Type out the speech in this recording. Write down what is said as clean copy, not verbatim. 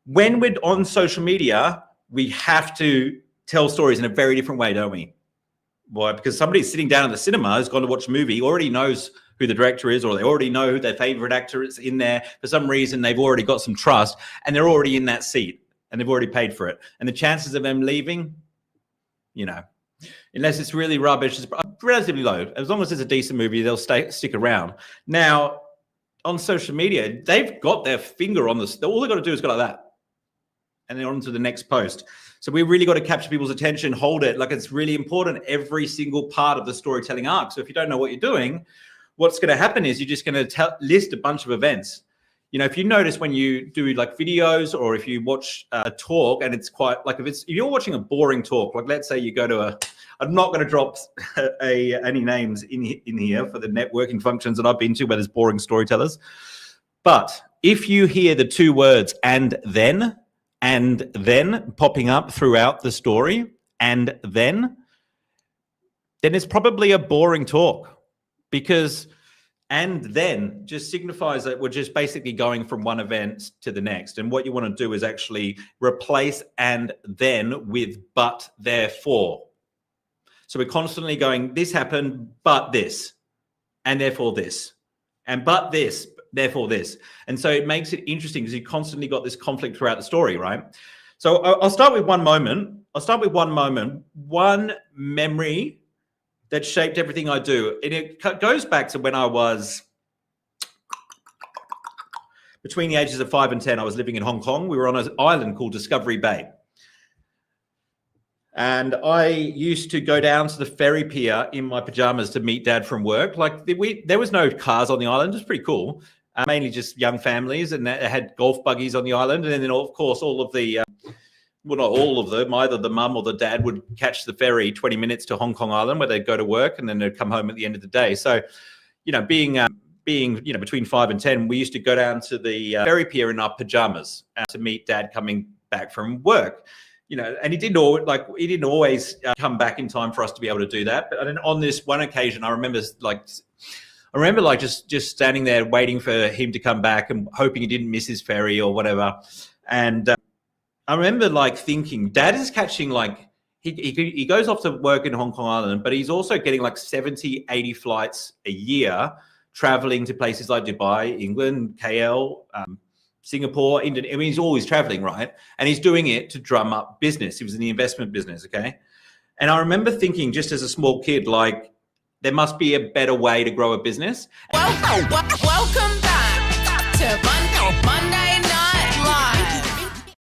when we're on social media, we have to tell stories in a very different way, don't we? Why? Because somebody sitting down in the cinema has gone to watch a movie, already knows who the director is, or they already know who their favorite actor is in there. For some reason, they've already got some trust and they're already in that seat and they've already paid for it. And the chances of them leaving, you know, unless it's really rubbish, is relatively low. As long as it's a decent movie, they'll stick around. Now, on social media, they've got their finger on this. All they've got to do is go like that. And then on to the next post. So we really got to capture people's attention, hold it. Like, it's really important, every single part of the storytelling arc. So if you don't know what you're doing, what's going to happen is you're just going to list a bunch of events. You know, if you notice when you do like videos, or if you watch a talk and it's quite like, if you're watching a boring talk, like let's say you go to I'm not going to drop any names in here for the networking functions that I've been to where there's boring storytellers. But if you hear the two words and then popping up throughout the story, and then it's probably a boring talk, because and then just signifies that we're just basically going from one event to the next. And what you want to do is actually replace and then with but therefore. So we're constantly going, this happened, but this, and therefore this, and but this, therefore this. And so it makes it interesting because you constantly got this conflict throughout the story, right? So I'll start with one moment. One memory that shaped everything I do. And it goes back to when I was between the ages of 5 and 10. I was living in Hong Kong. We were on an island called Discovery Bay. And I used to go down to the ferry pier in my pajamas to meet Dad from work. Like, there was no cars on the island. It was pretty cool. Mainly just young families, and they had golf buggies on the island. And then, of course, all of the, well, not all of them, either the mum or the dad would catch the ferry 20 minutes to Hong Kong Island, where they'd go to work and then they'd come home at the end of the day. So, you know, being between 5 and 10, we used to go down to the ferry pier in our pajamas to meet Dad coming back from work. You know, and he didn't always come back in time for us to be able to do that. But then on this one occasion, I remember just standing there waiting for him to come back and hoping he didn't miss his ferry or whatever. And I remember like thinking, Dad is catching like, he goes off to work in Hong Kong Island, but he's also getting like 70, 80 flights a year, traveling to places like Dubai, England, KL, Singapore, India. I mean, he's always traveling, right? And he's doing it to drum up business. He was in the investment business, okay? And I remember thinking, just as a small kid, like, there must be a better way to grow a business. Welcome back to Monday